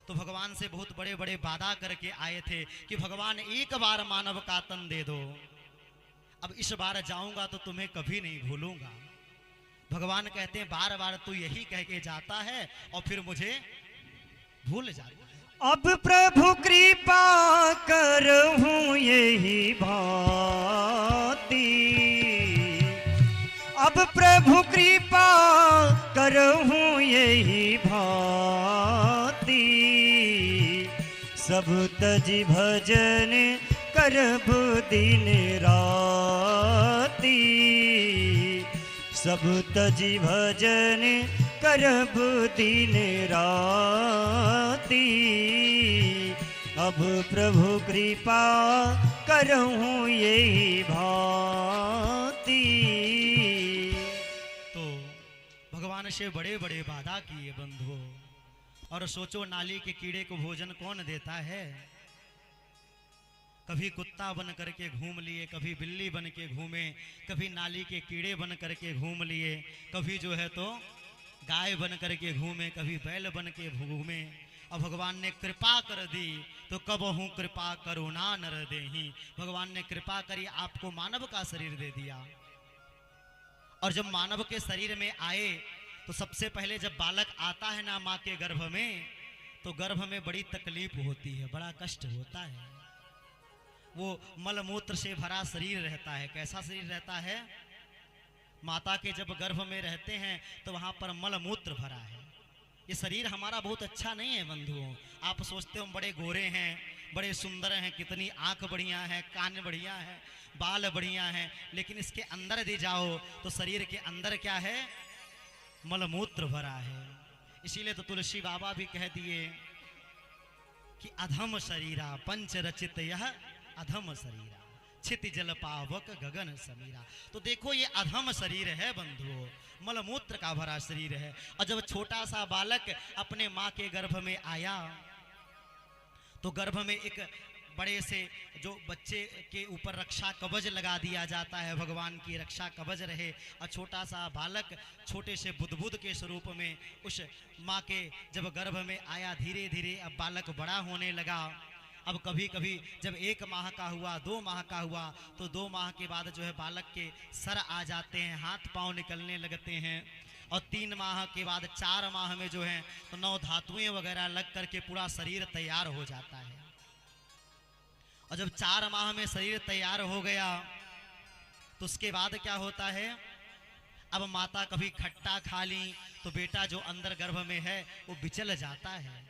तो भगवान से बहुत बड़े बड़े वादा करके आए थे कि भगवान एक बार मानव का तन दे दो, अब इस बार जाऊंगा तो तुम्हें कभी नहीं भूलूंगा। भगवान कहते हैं बार बार तू यही कह के जाता है और फिर मुझे भूल जाता है। अब प्रभु कृपा करहूँ यही भांति, अब प्रभु कृपा करहूँ यही भांति, सब तज भजन करब दिन राति, सब तज भजन करब दिन राति, अब प्रभु कृपा करहूँ यही भांति। तो भगवान से बड़े बड़े वादा किए बंधुओं, और सोचो नाली के कीड़े को भोजन कौन देता है। कभी कुत्ता बन करके घूम लिए, कभी बिल्ली बन के घूमे, कभी नाली के कीड़े बन करके घूम लिए, कभी जो है तो गाय बन करके घूमे, कभी बैल बन के घूमे। और भगवान ने कृपा कर दी तो कबहू कृपा करुणा नर देहि, भगवान ने कृपा करी, आपको मानव का शरीर दे दिया। और जब मानव के शरीर में आए तो सबसे पहले जब बालक आता है ना माँ के गर्भ में, तो गर्भ में बड़ी तकलीफ होती है, बड़ा कष्ट होता है। वो मलमूत्र से भरा शरीर रहता है। कैसा शरीर रहता है? माता के जब गर्भ में रहते हैं तो वहाँ पर मलमूत्र भरा है। ये शरीर हमारा बहुत अच्छा नहीं है बंधुओं। आप सोचते हो हम बड़े गोरे हैं, बड़े सुंदर हैं, कितनी आंख बढ़िया है, कान बढ़िया है, बाल बढ़िया हैं, लेकिन इसके अंदर दे जाओ तो शरीर के अंदर क्या है? मलमूत्र भरा है। इसीलिए तो तुलसी बाबा भी कह दिए कि अधम शरीरा पंच रचित यह अधम शरीरा, छिति जल पावक गगन समीरा। तो देखो ये अधम शरीर है बंधुओं, मलमूत्र का भरा शरीर है। और जब छोटा सा बालक अपने माँ के गर्भ में आया तो गर्भ में एक बड़े से जो बच्चे के ऊपर रक्षा कवच लगा दिया जाता है, भगवान की रक्षा कवच रहे। और छोटा सा बालक छोटे से बुदबुद के स्वरूप में उस माँ के जब गर्भ में आया, धीरे धीरे अब बालक बड़ा होने लगा। अब कभी कभी जब 1 माह का हुआ, 2 माह का हुआ, तो 2 माह के बाद जो है बालक के सर आ जाते हैं, हाथ पांव निकलने लगते हैं। और 3 माह के बाद 4 माह में जो है तो 9 धातुएं वगैरह लग करके पूरा शरीर तैयार हो जाता है। और जब 4 माह में शरीर तैयार हो गया तो उसके बाद क्या होता है? अब माता कभी खट्टा खा ली तो बेटा जो अंदर गर्भ में है वो बिचल जाता है।